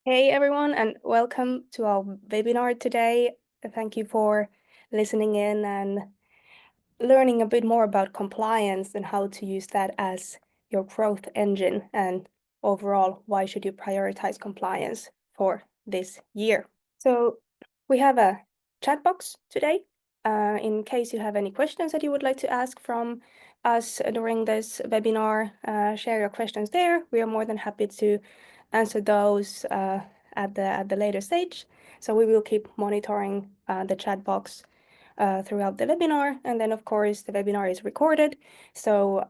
Hey everyone, and welcome to our webinar today. Thank you for listening in and learning a bit more about compliance and how to use that as your growth engine. And overall, why should you prioritize compliance for this year? So we have a chat box today. In case you have any questions that you would like to ask from us during this webinar, share your questions there. We are more than happy to answer those at the later stage. So we will keep monitoring the chat box throughout the webinar. And then, of course, the webinar is recorded, so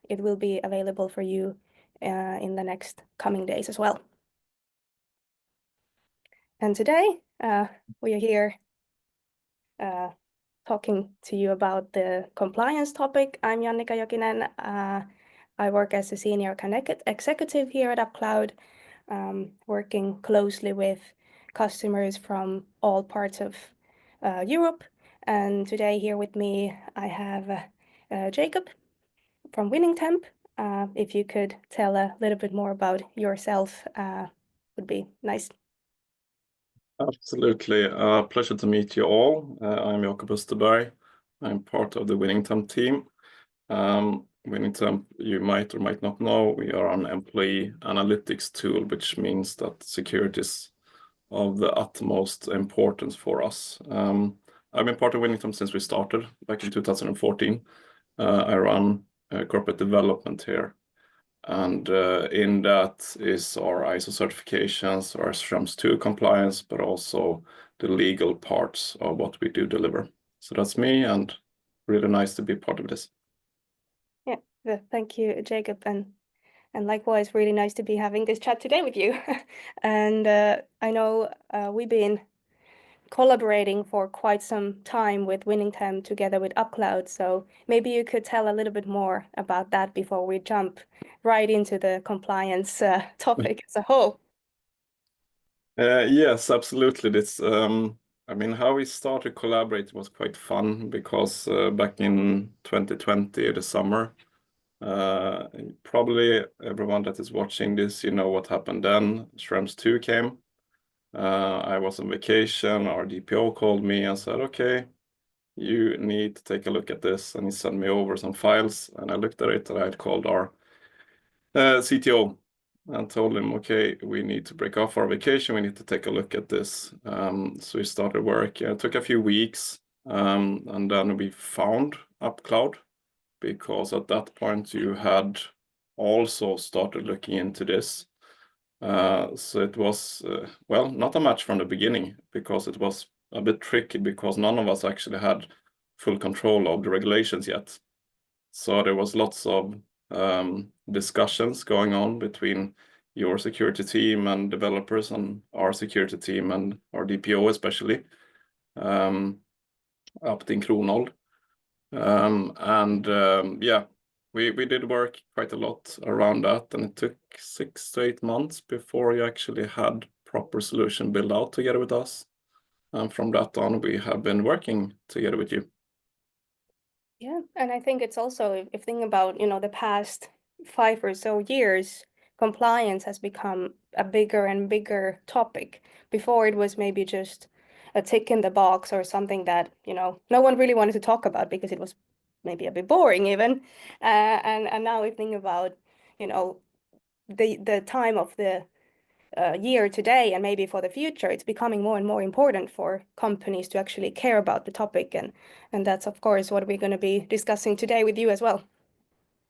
it will be available for you in the next coming days as well. And today, we are here talking to you about the compliance topic. I'm Jannika Jokinen. I work as a senior executive here at UpCloud, working closely with customers from all parts of Europe. And today here with me, I have Jacob from Winningtemp. If you could tell a little bit more about yourself, would be nice. Absolutely. Pleasure to meet you all. I'm Jacob Österberg. I'm part of the Winningtemp team. Winningtemp, you might or might not know, we are an employee analytics tool, which means that security is of the utmost importance for us. I've been part of Winningtemp since we started back in 2014. I run corporate development here. And in that is our ISO certifications, our Schrems 2 compliance, but also the legal parts of what we do deliver. So that's me, and really nice to be part of this. Yeah, thank you, Jacob, and likewise, really nice to be having this chat today with you. And I know we've been collaborating for quite some time with Winningtemp together with UpCloud. So maybe you could tell a little bit more about that before we jump right into the compliance topic as a whole. Yes, absolutely. This, I mean, how we started collaborating was quite fun because back in 2020, the summer, probably everyone that is watching this, you know what happened then. Schrems 2 came. I was on vacation. Our DPO called me and said, okay, you need to take a look at this. And he sent me over some files, and I looked at it, and I had called our CTO and told him, okay, we need to break off our vacation. We need to take a look at this. So we started work. It took a few weeks, and then we found UpCloud, because at that point you had also started looking into this. So it was, well, not a match from the beginning, because it was a bit tricky, because none of us actually had full control of the regulations yet. So there was lots of discussions going on between your security team and developers and our security team and our DPO especially, up in Kronhold. Yeah, we did work quite a lot around that, and it took 6 to 8 months before you actually had proper solution built out together with us. And from that on, we have been working together with you. Yeah, and I think it's also, if thinking about, the past 5 or so years, compliance has become a bigger and bigger topic. Before it was maybe just a tick in the box or something that, no one really wanted to talk about because it was maybe a bit boring even. And now we think about, the time of the year today and maybe for the future, it's becoming more and more important for companies to actually care about the topic. And that's, of course, what we're going to be discussing today with you as well.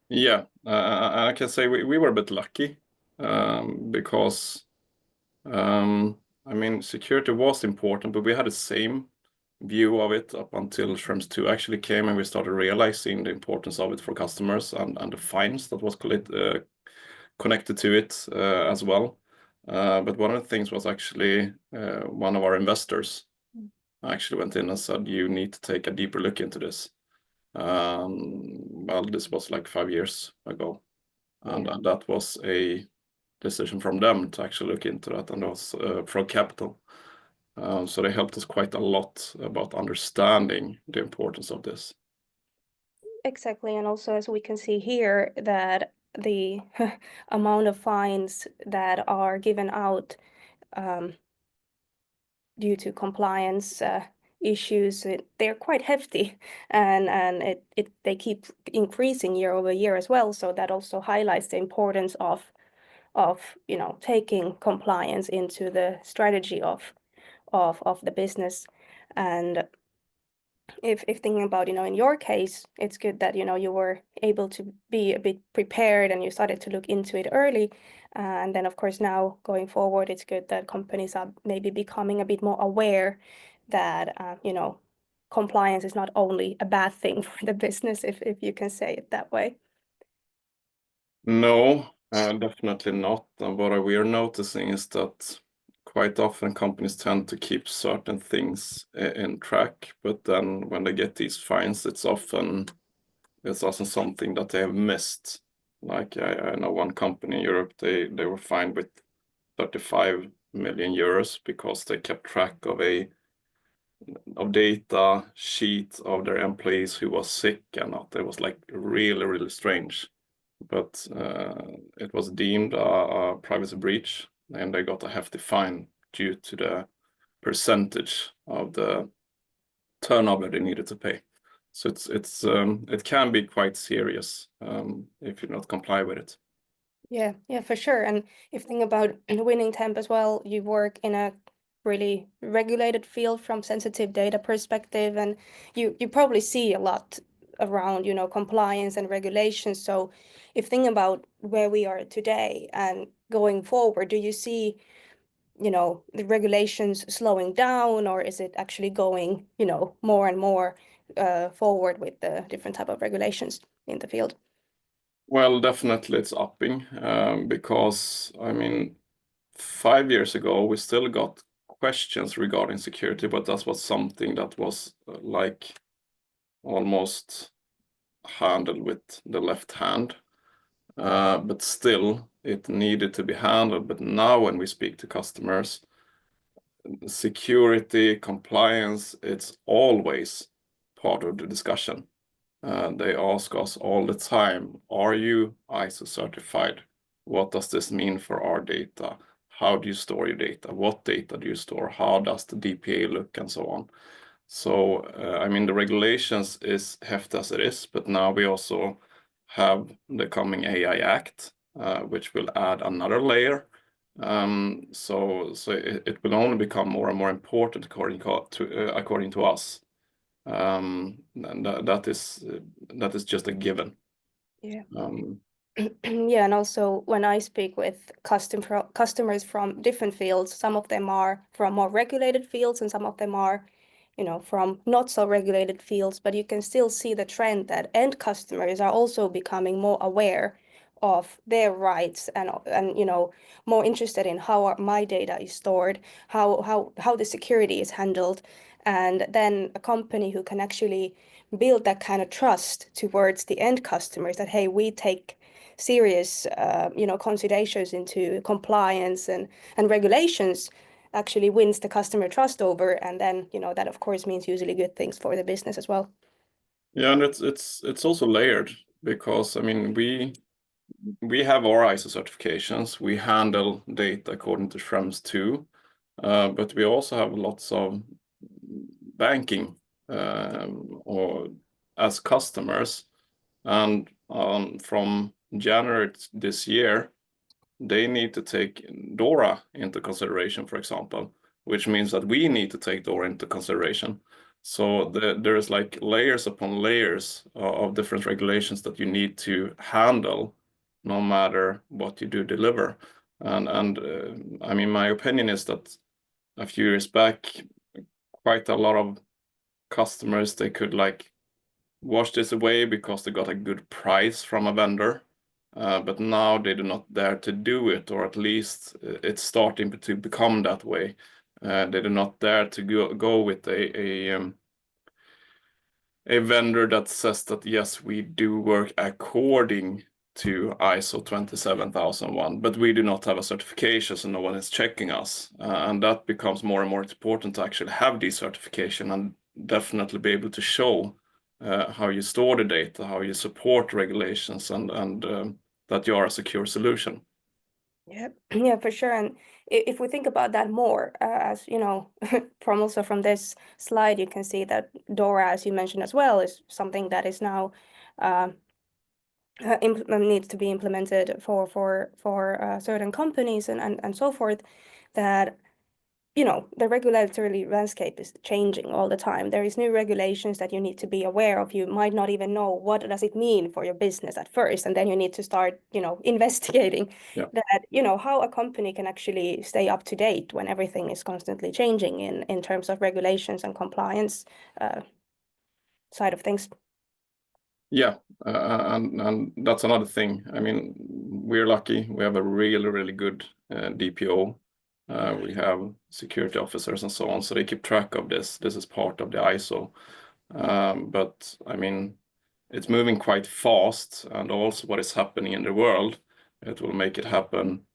Yeah, I can say we were a bit lucky, because, I mean, security was important, but we had the same view of it up until Schrems 2 actually came, and we started realizing the importance of it for customers and the fines that was connected to it as well. But one of the things was actually one of our investors actually went in and said, you need to take a deeper look into this. Well, this was like 5 years ago, and that was a decision from them to actually look into that, and that was from Capital. So they helped us quite a lot about understanding the importance of this. Exactly, and also as we can see here that the amount of fines that are given out due to compliance issues. They're quite hefty, and they keep increasing year over year as well. So that also highlights the importance of taking compliance into the strategy of the business. And if thinking about, in your case, it's good that, you were able to be a bit prepared and you started to look into it early. And then, of course, now going forward, it's good that companies are maybe becoming a bit more aware that, compliance is not only a bad thing for the business, if you can say it that way. No, definitely not. And what we are noticing is that quite often companies tend to keep certain things in track, but then when they get these fines, it's often something that they have missed. Like I know one company in Europe, they were fined with 35 million euros because they kept track of data sheet of their employees who was sick and not. It was like really, really strange. But it was deemed a privacy breach, and they got a hefty fine due to the percentage of the turnover they needed to pay. So it can be quite serious if you not comply with it. Yeah, for sure. And if you think about Winningtemp as well, you work in a really regulated field from sensitive data perspective, and you probably see a lot around, compliance and regulations. So if thinking about where we are today and going forward, do you see, the regulations slowing down, or is it actually going, more and more forward with the different type of regulations in the field? Well, definitely it's upping because, I mean, 5 years ago, we still got questions regarding security, but that was something that was like almost handled with the left hand. But still, it needed to be handled. But now when we speak to customers, security, compliance, it's always part of the discussion. They ask us all the time, are you ISO certified? What does this mean for our data? How do you store your data? What data do you store? How does the DPA look, and so on? So, I mean, the regulations is hefty as it is, but now we also have the coming AI Act, which will add another layer. So it will only become more and more important according to us. And that is just a given. Yeah. Um, Yeah, and also when I speak with customers from different fields, some of them are from more regulated fields and some of them are, from not so regulated fields, but you can still see the trend that end customers are also becoming more aware of their rights and more interested in how my data is stored, how the security is handled. And then a company who can actually build that kind of trust towards the end customers that, hey, we take serious, considerations into compliance and regulations, actually wins the customer trust over, and then that of course means usually good things for the business as well. yeah, and it's also layered because, I mean, we have our ISO certifications. We handle data according to Schrems 2, but we also have lots of banking or as customers, and from January this year, they need to take DORA into consideration, for example, which means that we need to take DORA into consideration. So there's like layers upon layers of different regulations that you need to handle, no matter what you do deliver. And I mean, my opinion is that a few years back, quite a lot of customers, they could like wash this away because they got a good price from a vendor. But now they do not dare to do it, or at least it's starting to become that way. They do not dare to go with a vendor that says that, yes, we do work according to ISO 27001, but we do not have a certification, so no one is checking us. And that becomes more and more important to actually have these certification and definitely be able to show how you store the data, how you support regulations, and that you are a secure solution. Yeah, yeah, for sure. And if we think about that more, as you know, from also from this slide, you can see that DORA, as you mentioned as well, is something that is now uh, needs to be implemented for certain companies and so forth. That you know, the regulatory landscape is changing all the time. There is new regulations that you need to be aware of. You might not even know what does it mean for your business at first, and then you need to start, you know, investigating that, you know, how a company can actually stay up to date when everything is constantly changing in terms of regulations and compliance side of things. Yeah, and that's another thing. I mean, we're lucky. We have a really good DPO. We have security officers and so on, so they keep track of this. This is part of the ISO. But I mean, it's moving quite fast, and also what is happening in the world, it will make it happen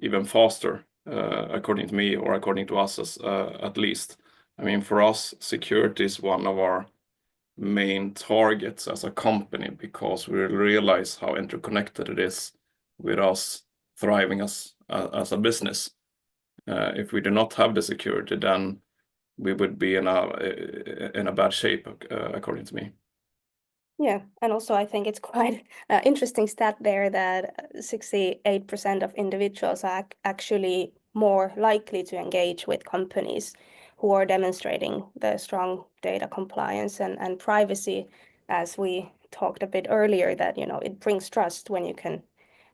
even faster, according to me, or according to us as at least. I mean, for us, security is one of our main targets as a company, because we realize how interconnected it is with us thriving as a business. If we do not have the security, then we would be in a bad shape, according to me. Yeah, and also I think it's quite interesting stat there that 68% of individuals are actually more likely to engage with companies who are demonstrating the strong data compliance and privacy, as we talked a bit earlier, that, you know, it brings trust when you can,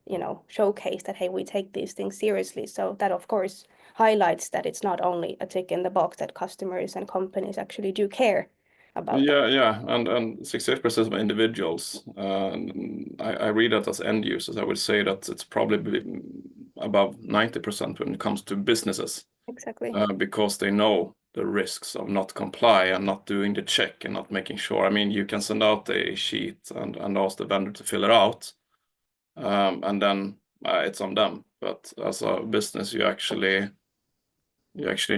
you know, showcase that, hey, we take these things seriously. So that, of course, highlights that it's not only a tick in the box, that customers and companies actually do care about that. Yeah, and 68% of individuals, I read that as end users. I would say that it's probably above 90% when it comes to businesses, Exactly. because they know the risks of not comply and not doing the check and not making sure. I mean, you can send out a sheet and ask the vendor to fill it out, and then it's on them. But as a business, you actually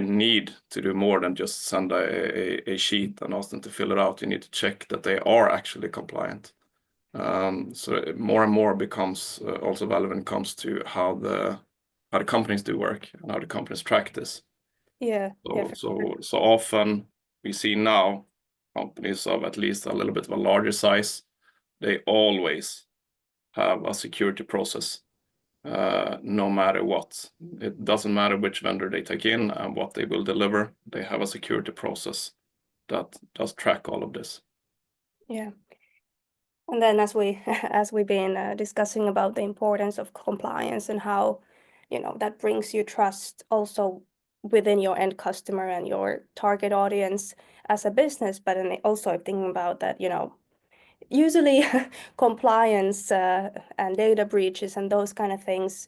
need to do more than just send a sheet and ask them to fill it out. You need to check that they are actually compliant. So more and more becomes also valid when it comes to how the companies do work and how the companies track this. Yeah, yeah, for sure. So often we see now companies of at least a little bit of a larger size, they always have a security process, no matter what. It doesn't matter which vendor they take in and what they will deliver. They have a security process that does track all of this. Yeah. And then as we as we've been discussing about the importance of compliance and how, you know, that brings you trust also within your end customer and your target audience as a business, but then also thinking about that, you know, usually compliance and data breaches and those kind of things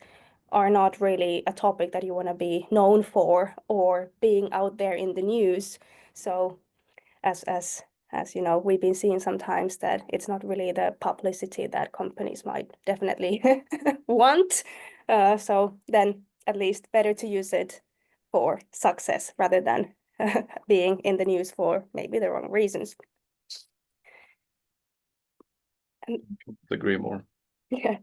are not really a topic that you want to be known for or being out there in the news. So as you know, we've been seeing sometimes that it's not really the publicity that companies might definitely want. So then at least better to use it for success rather than being in the news for maybe the wrong reasons. And Agree more. yeah,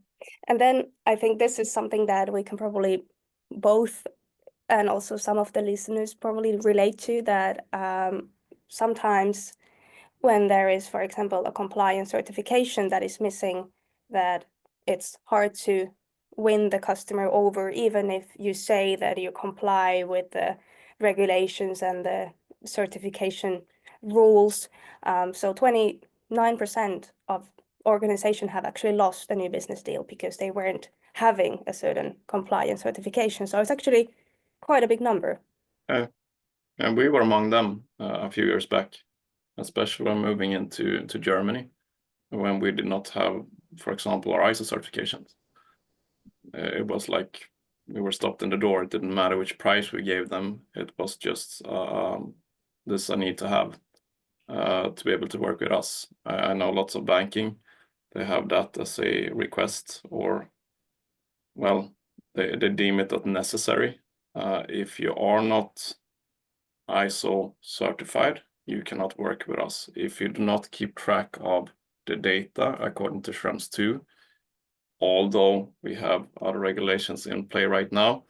and then I think this is something that we can probably both, and also some of the listeners probably relate to, that sometimes when there is, for example, a compliance certification that is missing, that it's hard to win the customer over, even if you say that you comply with the regulations and the certification rules. So 29% of organizations have actually lost a new business deal because they weren't having a certain compliance certification. So it's actually quite a big number. And we were among them a few years back, especially when moving into Germany, when we did not have, for example, our ISO certifications. It was like we were stopped in the door. It didn't matter which price we gave them. It was just this I need to have to be able to work with us. I know lots of banking, they have that as a request, or well, they deem it as necessary. If you are not ISO certified, you cannot work with us. If you do not keep track of the data according to Schrems 2, although we have other regulations in play right now,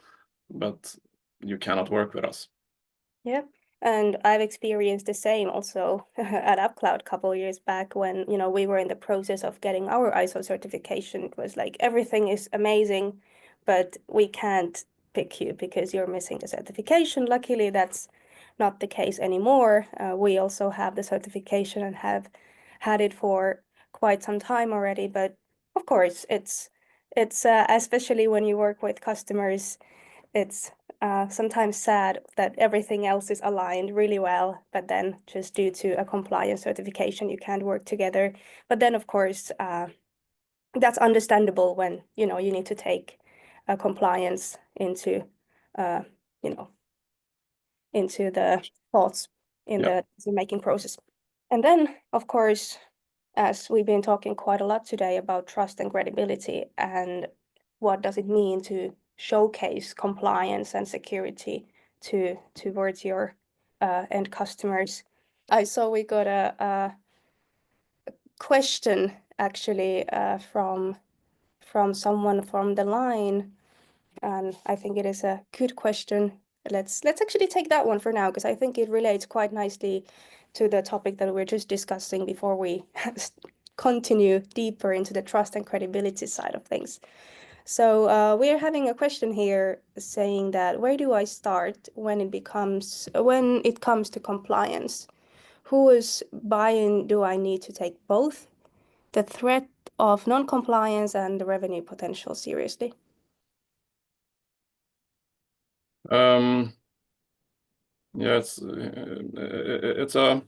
but you cannot work with us. Yeah. And I've experienced the same also at UpCloud a couple of years back when, we were in the process of getting our ISO certification. It was like everything is amazing, but we can't pick you because you're missing the certification. Luckily, that's not the case anymore. We also have the certification and have had it for quite some time already. But of course, it's especially when you work with customers, it's sometimes sad that everything else is aligned really well, but then just due to a compliance certification, you can't work together. But then, of course, that's understandable when, you need to take compliance into, into the thoughts in the decision-making process. And then, of course, as we've been talking quite a lot today about trust and credibility and what does it mean to showcase compliance and security towards your end customers. I saw we got a question actually from someone from the line, and I think it is a good question. Let's actually take that one for now because I think it relates quite nicely to the topic that we're just discussing before we continue deeper into the trust and credibility side of things. So we're having a question here saying that where do I start when it comes to compliance? Whose buy-in do I need to take both the threat of non-compliance and the revenue potential seriously? Yeah, it's a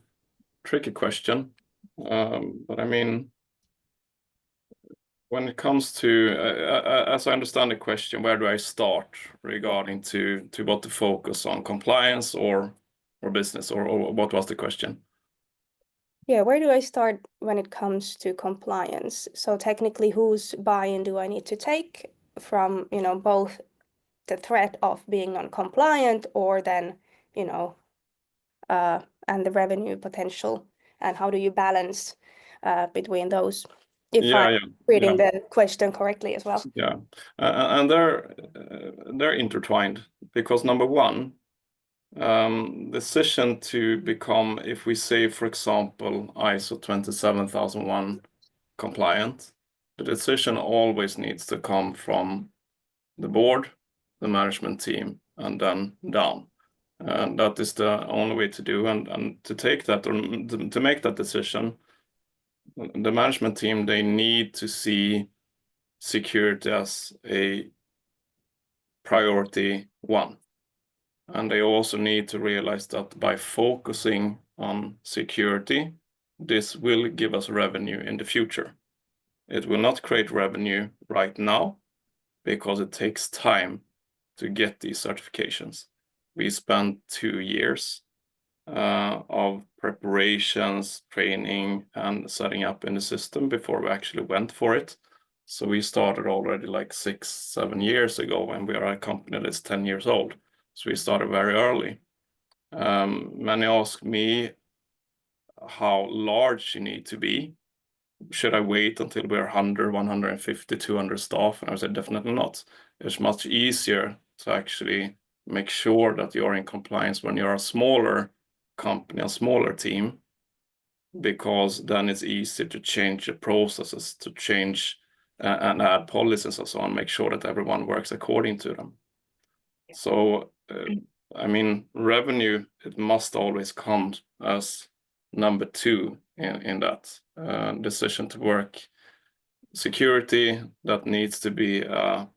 tricky question, but I mean, when it comes to, as I understand the question, where do I start regarding to what to focus on, compliance or business, or what was the question? Yeah, where do I start when it comes to compliance? So technically, whose buy-in do I need to take from, both the threat of being non-compliant or then, and the revenue potential, and how do you balance between those? If I'm reading the question correctly as well. Yeah, and they're intertwined because number one, decision to become, if we say, for example, ISO 27001 compliant, the decision always needs to come from the board, the management team, and then down. And that is the only way to do. And to take that, or to make that decision, the management team, they need to see security as a priority one. And they also need to realize that by focusing on security, this will give us revenue in the future. It will not create revenue right now because it takes time to get these certifications. We spent 2 years of preparations, training, and setting up in the system before we actually went for it. So we started already like 6-7 years ago when we are a company that's 10 years old. So we started very early. Many ask me how large you need to be. Should I wait until we're 100, 150, 200 staff? And I said, definitely not. It's much easier to actually make sure that you're in compliance when you're a smaller company, a smaller team, because then it's easier to change the processes, to change and add policies and so on, make sure that everyone works according to them. So, I mean, revenue, it must always come as number two in that decision to work. Security, that needs to be a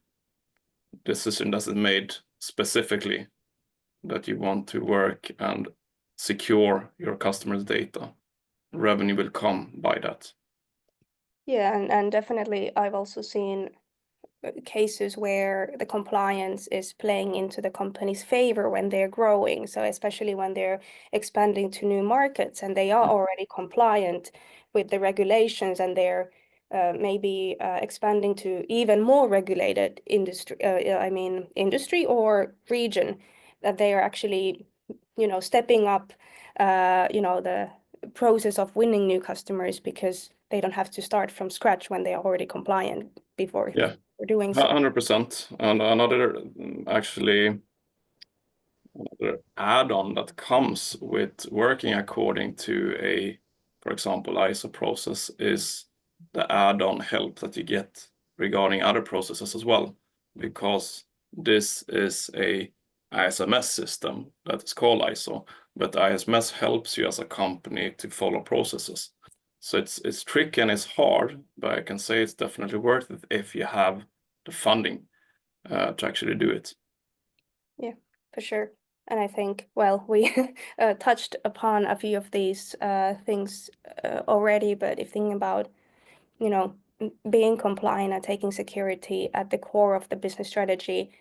decision that is made specifically that you want to work and secure your customers' data. Revenue will come by that. Yeah, and definitely I've also seen cases where the compliance is playing into the company's favor when they're growing. So especially when they're expanding to new markets and they are already compliant with the regulations and they're maybe expanding to even more regulated industry, industry or region, that they are actually, stepping up, the process of winning new customers because they don't have to start from scratch when they are already compliant. before Yeah, doing so. 100%. And another add-on that comes with working according to a, for example, ISO process is the add-on help that you get regarding other processes as well, because this is a ISMS system that is called ISO, but ISMS helps you as a company to follow processes. So it's tricky and it's hard, but I can say it's definitely worth it if you have the funding to actually do it. Yeah, for sure. And I think, well, we touched upon a few of these things already, but if thinking about, you know, being compliant and taking security at the core of the business strategy,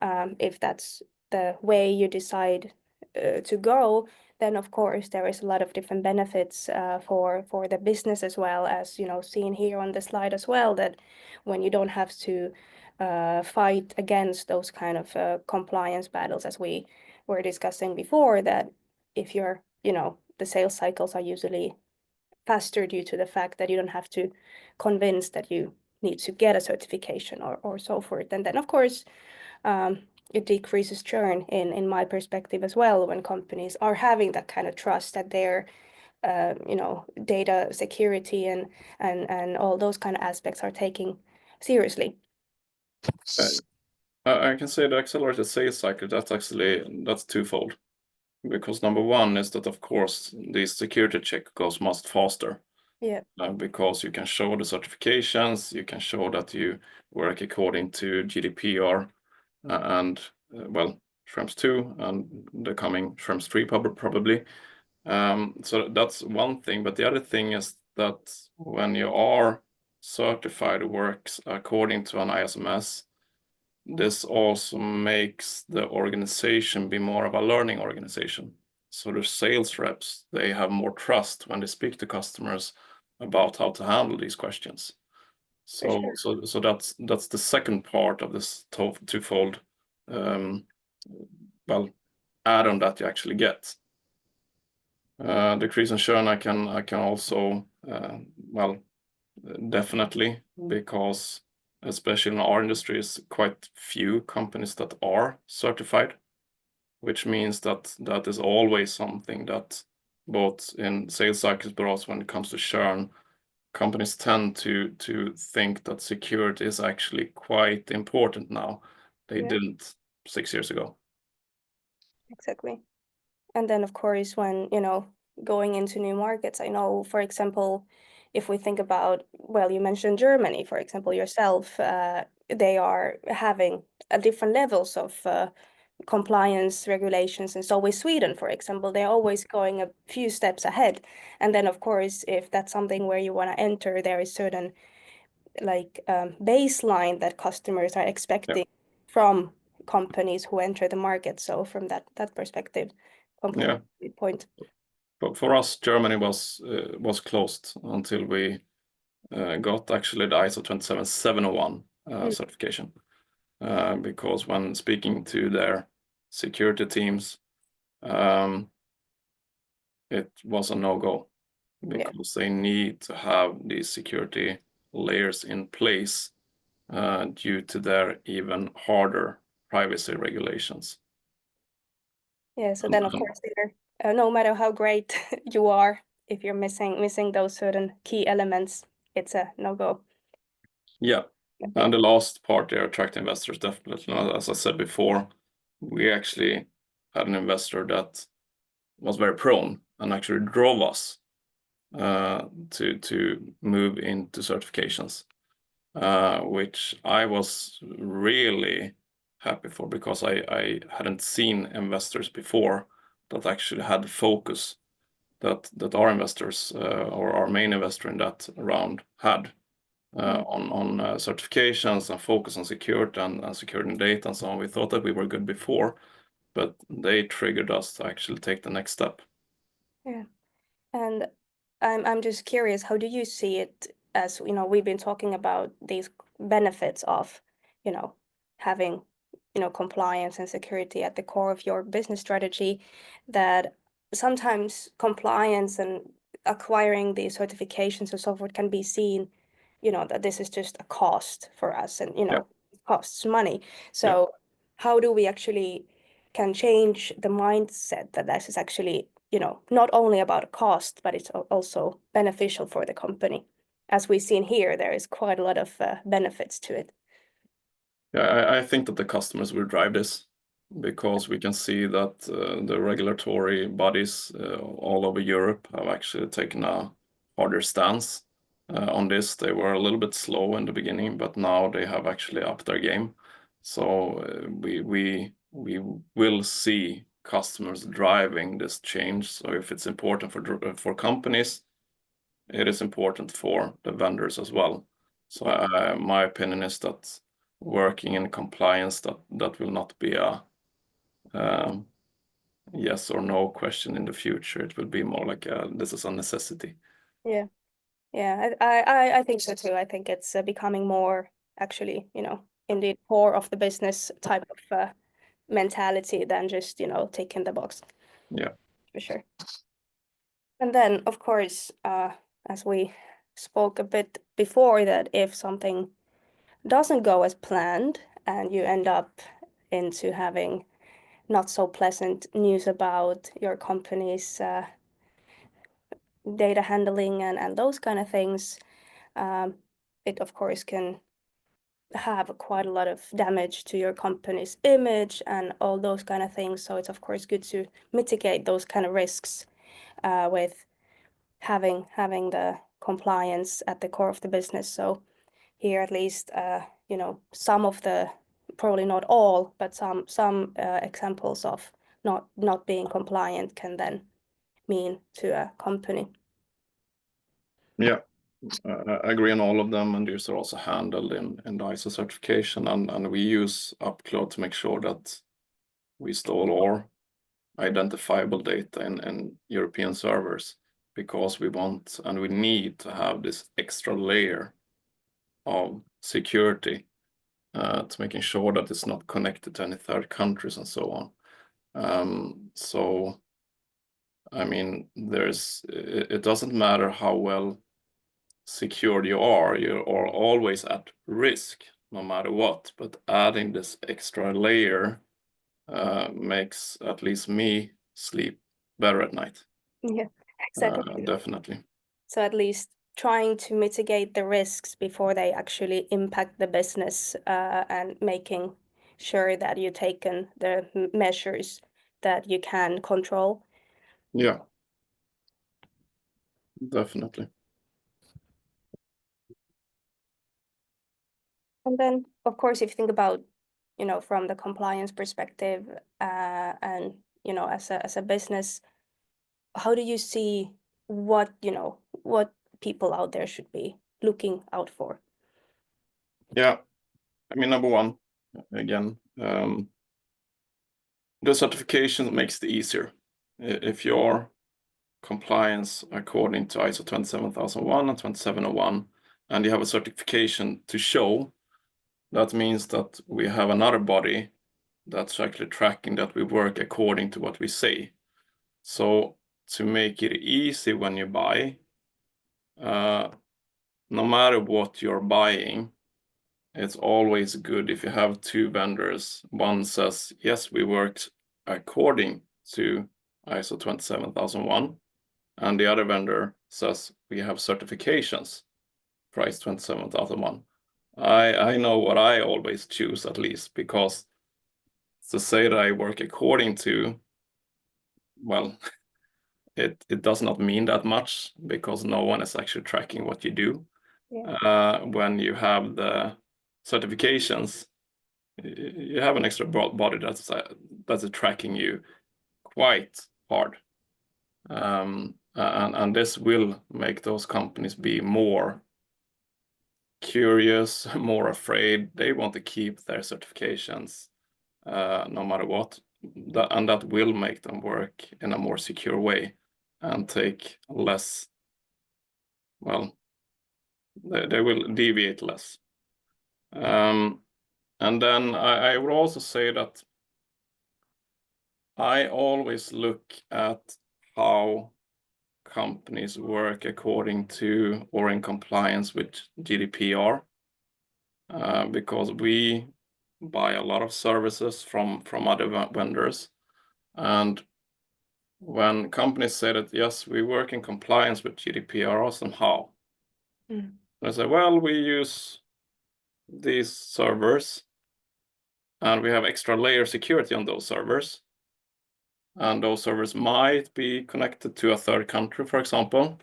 if that's the way you decide to go, then of course there is a lot of different benefits for the business, as well as, you know, seen here on the slide as well, that when you don't have to fight against those kind of compliance battles, as we were discussing before, that if you're, you know, the sales cycles are usually faster due to the fact that you don't have to convince that you need to get a certification or so forth. And then of course it decreases churn in my perspective as well, when companies are having that kind of trust that their you know, data security and all those kind of aspects are taking seriously. I can say the accelerated sales cycle, that's twofold. Because number one is that, of course, the security check goes much faster. Yeah. Because you can show the certifications, you can show that you work according to GDPR and, well, Schrems 2 and the coming Schrems 3 probably. So that's one thing. But the other thing is that when you are certified works according to an ISMS, this also makes the organization be more of a learning organization. So the sales reps, they have more trust when they speak to customers about how to handle these questions. So sure. so that's the second part of this twofold well add-on that you actually get. Decrease in churn I can also well definitely, because especially in our industry, is quite few companies that are certified, which means that that is always something that both in sales cycles, but also when it comes to churn, companies tend to think that security is actually quite important now. They didn't 6 years ago. Exactly. And then of course, when, you know, going into new markets, I know, for example, if we think about, well, you mentioned Germany, for example, yourself, they are having a different levels of compliance regulations. And so with Sweden, for example, they're always going a few steps ahead. And then of course, if that's something where you want to enter, there is certain like baseline that customers are expecting from companies who enter the market. So from that perspective, completely point. But for us, Germany was closed until we got actually the ISO 27701 certification. Because when speaking to their security teams, it was a no-go, because they need to have these security layers in place due to their even harder privacy regulations. Yeah, so then of course, no matter how great you are, if you're missing those certain key elements, it's a no-go. Yeah, and the last part there, attract investors, definitely. As I said before, we actually had an investor that was very prone and actually drove us to move into certifications, which I was really happy for, because I hadn't seen investors before that actually had the focus that our investors or our main investor in that round had on certifications and focus on security and securing data and so on. We thought that we were good before, but they triggered us to actually take the next step. Yeah. And I'm just curious, how do you see it? As you know, we've been talking about these benefits of, you know, having, you know, compliance and security at the core of your business strategy, that sometimes compliance and acquiring the certifications and so forth can be seen that this is just a cost for us, and Yeah. it costs money. So how do we actually can change the mindset that this is actually, not only about a cost, but it's also beneficial for the company? As we've seen here, there is quite a lot of benefits to it. Yeah, I think that the customers will drive this, because we can see that the regulatory bodies all over Europe have actually taken a harder stance on this. They were a little bit slow in the beginning, but now they have actually upped their game. So we will see customers driving this change. So if it's important for companies, it is important for the vendors as well. So my opinion is that working in compliance, that will not be a yes or no question in the future. It will be more like this is a necessity. Yeah. Yeah, I think so too. I think it's becoming more actually, indeed core of the business type of mentality than just, ticking the box. Yeah. For sure. And then, of course, as we spoke a bit before, that if something doesn't go as planned and you end up into having not so pleasant news about your company's data handling and those kind of things, it of course can have quite a lot of damage to your company's image and all those kind of things. So it's of course good to mitigate those kind of risks with having the compliance at the core of the business. So here at least, some of the, probably not all, but some examples of not being compliant can then mean to a company. Yeah. I agree on all of them, and these are also handled in the ISO certification, and we use UpCloud to make sure that we store all identifiable data in European servers, because we want and we need to have this extra layer of security to making sure that it's not connected to any third countries and so on. So I mean, it doesn't matter how well secured you are always at risk no matter what, but adding this extra layer makes at least me sleep better at night. Yeah, exactly. Definitely. So at least trying to mitigate the risks before they actually impact the business, and making sure that you've taken the measures that you can control. Yeah, definitely. And then, of course, if you think about, from the compliance perspective, and, as a business, how do you see what people out there should be looking out for? Yeah, I mean, number one, again, the certification makes it easier. If your compliance according to ISO 27001 and 27001, and you have a certification to show, that means that we have another body that's actually tracking that we work according to what we say. So to make it easy when you buy, no matter what you're buying, it's always good if you have two vendors. One says, yes, we worked according to ISO 27001, and the other vendor says we have certifications for ISO 27001. I know what I always choose, at least, because to say that I work according to, well, it does not mean that much, because no one is actually tracking what you do. Yeah. When you have the certifications, you have an extra body that's tracking you quite hard, and this will make those companies be more curious, more afraid. They want to keep their certifications no matter what, and that will make them work in a more secure way and take less, well, they will deviate less. And then I would also say that I always look at how companies work according to or in compliance with GDPR, because we buy a lot of services from other vendors, and when companies say that yes, we work in compliance with GDPR, somehow, I say, well, we use these servers, and we have extra layer security on those servers. And those servers might be connected to a third country, for example.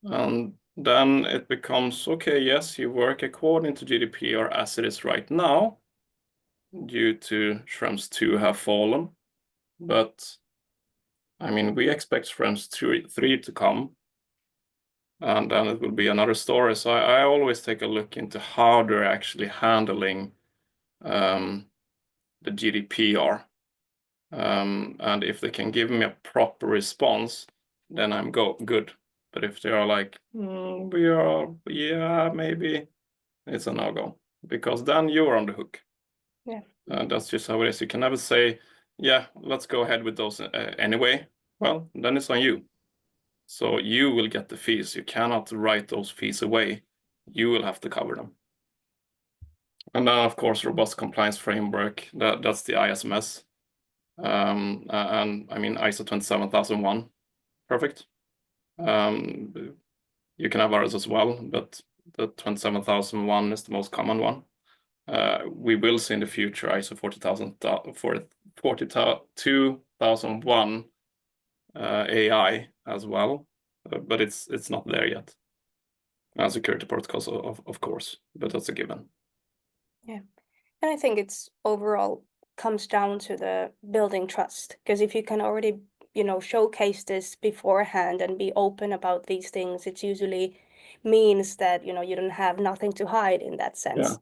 And then it becomes, okay, yes, you work according to GDPR as it is right now, due to Schrems 2 have fallen. But I mean, we expect Schrems 3 to come, and then it will be another story. So I always take a look into how they're actually handling the GDPR. And if they can give me a proper response, then I'm good. But if they are like, yeah, maybe, it's a no-go, because then you're on the hook. Yeah. That's just how it is. You can never say, yeah, let's go ahead with those anyway. Well, then it's on you. So you will get the fees. You cannot write those fees away. You will have to cover them. And then, of course, robust compliance framework, that's the ISMS. And I mean, ISO 27001, perfect. You can have others as well, but the 27001 is the most common one. We will see in the future ISO 42001 AI as well, but it's not there yet. Security protocols, of course, but that's a given. Yeah, and I think it's overall comes down to the building trust, because if you can already, showcase this beforehand and be open about these things, it usually means that, you don't have nothing to hide in that sense.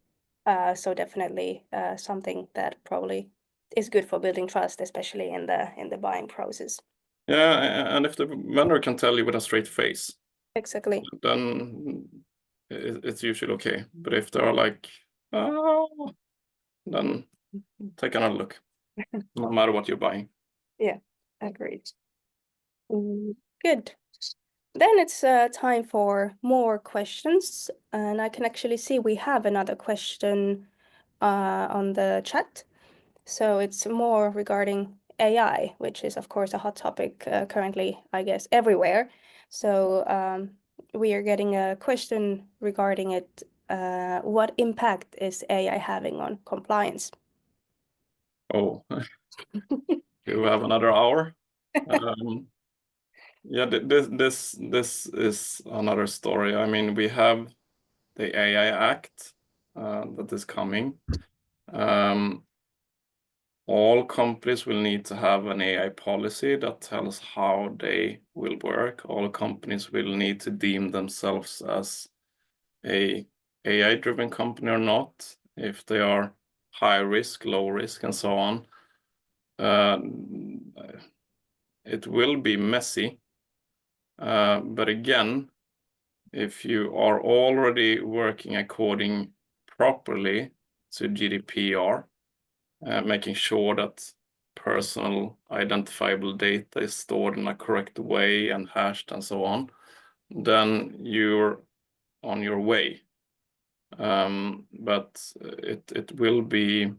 So definitely something that probably is good for building trust, especially in the buying process. Yeah, and if the vendor can tell you with a straight face, Exactly, then it's usually okay. But if they're like, oh, then take another look, no matter what you're buying. yeah, agreed. Good. Then it's time for more questions, and I can actually see we have another question on the chat. So it's more regarding AI, which is of course a hot topic currently, I guess, everywhere. So we are getting a question regarding it. What impact is AI having on compliance? Oh, you have another hour. Yeah, this is another story. I mean, we have the AI Act that is coming. All companies will need to have an AI policy that tells how they will work. All companies will need to deem themselves as a AI-driven company or not, if they are high risk, low risk, and so on. It will be messy, but again, if you are already working according properly to GDPR, making sure that personal identifiable data is stored in a correct way and hashed and so on, then you're on your way. But it will be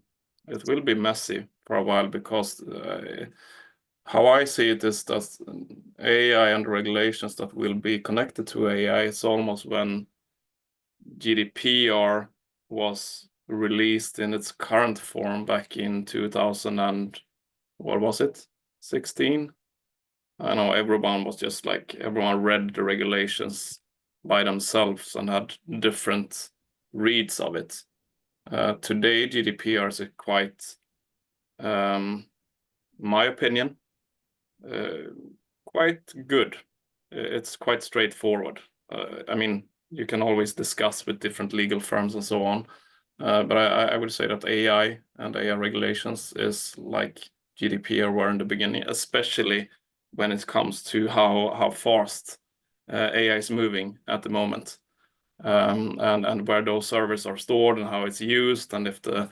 messy for a while, because how I see it is that AI and regulations that will be connected to AI, it's almost when GDPR was released in its current form back in 2000 and what was it, 16? I know everyone was just like, everyone read the regulations by themselves and had different reads of it. Today, GDPR is quite, my opinion, quite good. It's quite straightforward. I mean, you can always discuss with different legal firms and so on, but I would say that AI and AI regulations is like GDPR were in the beginning, especially when it comes to how fast AI is moving at the moment, and where those servers are stored and how it's used, and if the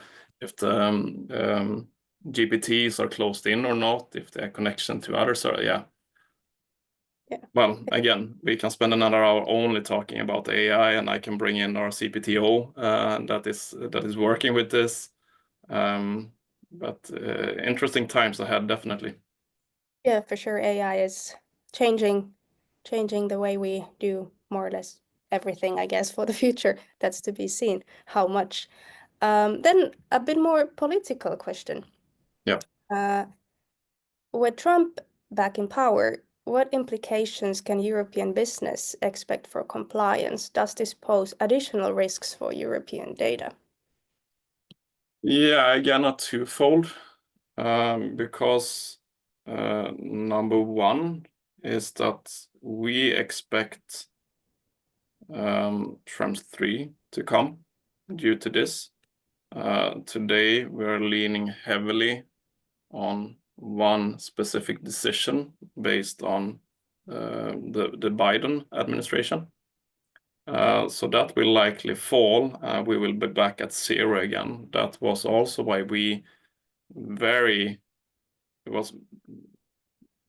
GPTs are closed in or not, if they are connection to other servers. Yeah, Yeah. Well, again, we can spend another hour only talking about AI, and I can bring in our CPTO that is working with this. But interesting times ahead, definitely. Yeah, for sure. AI is changing the way we do more or less everything, I guess, for the future. That's to be seen how much. Then a bit more political question. Yeah. With Trump back in power, what implications can European business expect for compliance? Does this pose additional risks for European data? Yeah, again, a twofold, because number one is that we expect Schrems 3 to come due to this. Today, we're leaning heavily on one specific decision based on the Biden administration. So that will likely fall. We will be back at 0 again. That was also why it was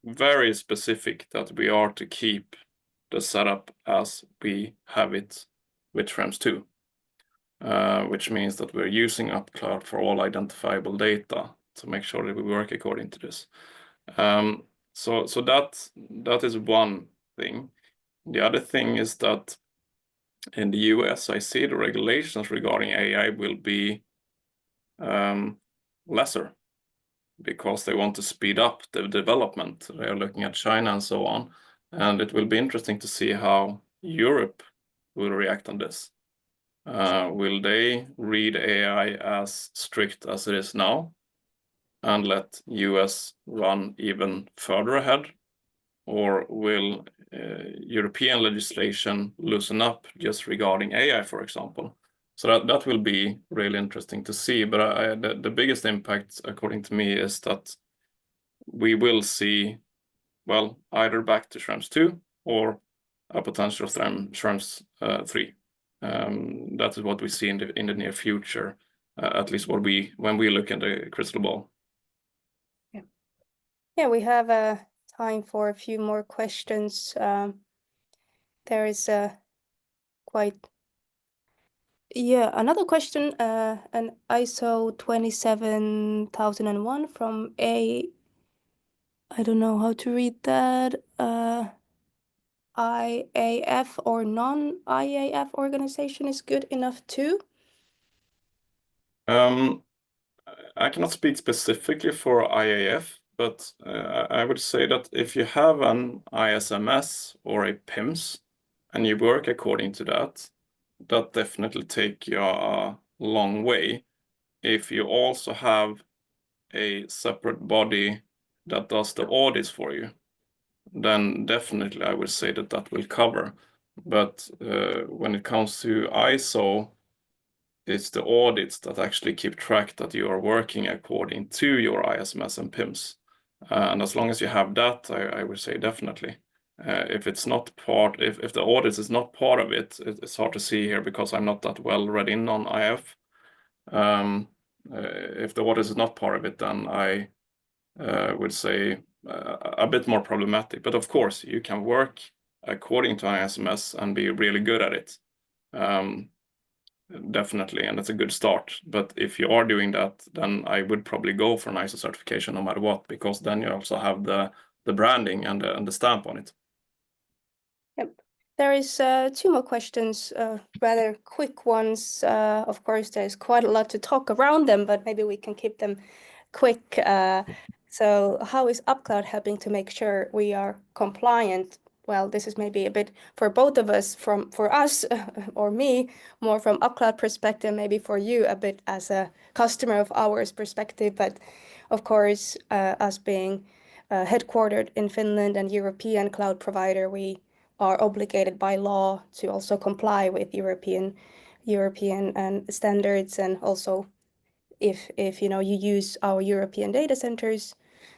very specific that we are to keep the setup as we have it with Schrems 2, which means that we're using UpCloud for all identifiable data to make sure that we work according to this. So that is one thing. The other thing is that in the US, I see the regulations regarding AI will be lesser because they want to speed up the development. They are looking at China and so on. And it will be interesting to see how Europe will react on this. Will they read AI as strict as it is now and let US run even further ahead? Or will European legislation loosen up just regarding AI, for example? So that will be really interesting to see. But the biggest impact, according to me, is that we will see, well, either back to Schrems 2 or a potential Schrems 3. That is what we see in the near future, at least when we look at the crystal ball. Yeah, yeah, we have time for a few more questions. There is another question, an ISO 27001 from I don't know how to read that, IAF or non-IAF organization is good enough too? I cannot speak specifically for IAF, but I would say that if you have an ISMS or a PIMS and you work according to that definitely take you a long way. If you also have a separate body that does the audits for you, then definitely I would say that will cover. But when it comes to ISO, it's the audits that actually keep track that you are working according to your ISMS and PIMS. And as long as you have that, I would say definitely. If it's not part, if the audits is not part of it, it's hard to see here because I'm not that well read in on IF. If the audit is not part of it, then I would say a bit more problematic. But of course, you can work according to ISMS and be really good at it. Definitely, and that's a good start. But if you are doing that, then I would probably go for an ISO certification no matter what, because then you also have the branding and the stamp on it. Yep. There is 2 more questions, rather quick ones. Of course, there's quite a lot to talk around them, but maybe we can keep them quick. So how is UpCloud helping to make sure we are compliant? Well, this is maybe a bit for both of us, for us or me, more from UpCloud perspective, maybe for you a bit as a customer of ours perspective. But of course, us being headquartered in Finland and European cloud provider, we are obligated by law to also comply with European standards, and also if you use our European data centers,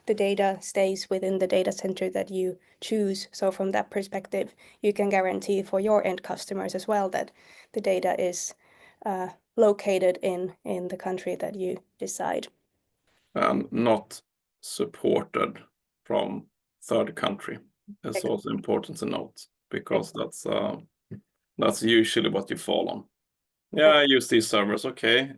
the data stays within the data center that you choose. So from that perspective, you can guarantee for your end customers as well that the data is located in the country that you decide. And not supported from third country. is also important to note, because that's usually what you fall on. Yeah, I use these servers. Okay,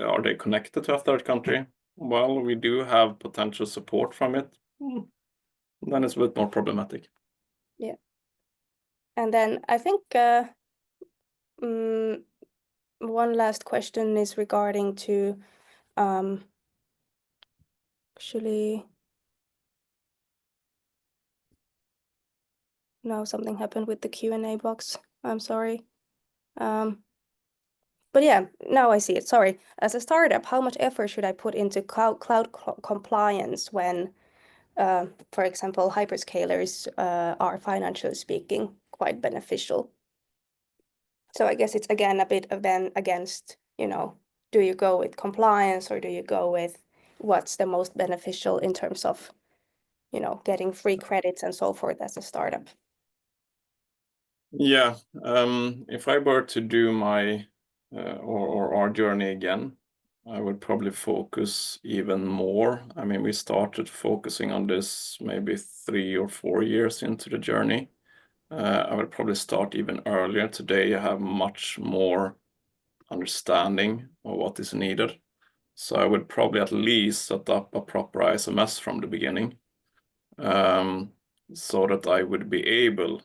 are they connected to a third country? Well, we do have potential support from it. Then it's a bit more problematic. Yeah. And then I think one last question is regarding to actually, no, something happened with the Q&A box. I'm sorry. But yeah, now I see it. Sorry. As a startup, how much effort should I put into cloud compliance when, for example, hyperscalers are financially speaking quite beneficial? So I guess it's again a bit of then against, do you go with compliance or do you go with what's the most beneficial in terms of, getting free credits and so forth as a startup? Yeah, if I were to do my or our journey again, I would probably focus even more. I mean, we started focusing on this maybe 3 or 4 years into the journey. I would probably start even earlier. Today, I have much more understanding of what is needed. So I would probably at least set up a proper ISMS from the beginning, so that I would be able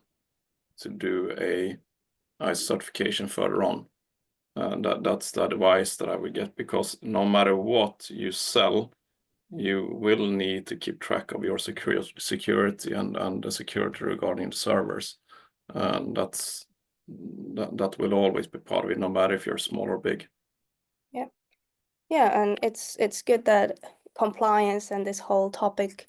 to do a ISO certification further on. That's the advice that I would get, because no matter what you sell, you will need to keep track of your security and the security regarding the servers. That will always be part of it, no matter if you're small or big. Yeah, and it's good that compliance and this whole topic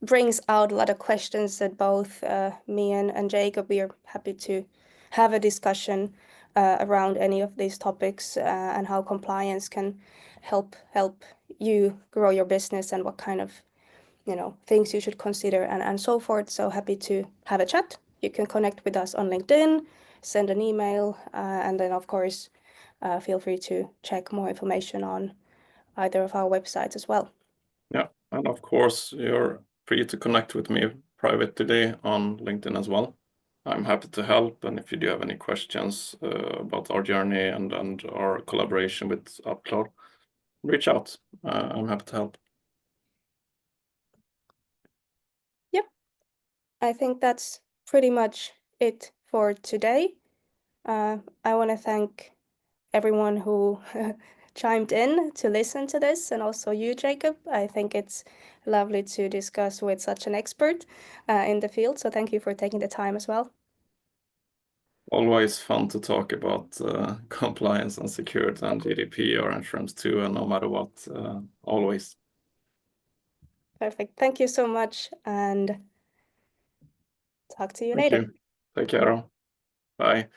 brings out a lot of questions that both me and Jacob, we are happy to have a discussion around any of these topics and how compliance can help you grow your business and what kind of things you should consider and so forth. So happy to have a chat. You can connect with us on LinkedIn, send an email, and then of course feel free to check more information on either of our websites as well. Yeah, and of course you're free to connect with me privately on LinkedIn as well. I'm happy to help, and if you do have any questions about our journey and our collaboration with UpCloud, reach out. I'm happy to help. Yep, I think that's pretty much it for today. I want to thank everyone who chimed in to listen to this, and also you, Jacob. I think it's lovely to discuss with such an expert in the field. So thank you for taking the time as well. Always fun to talk about compliance and security and GDPR and Schrems too, and no matter what, always. Perfect. Thank you so much, and talk to you Thank later. you. Take care. Bye.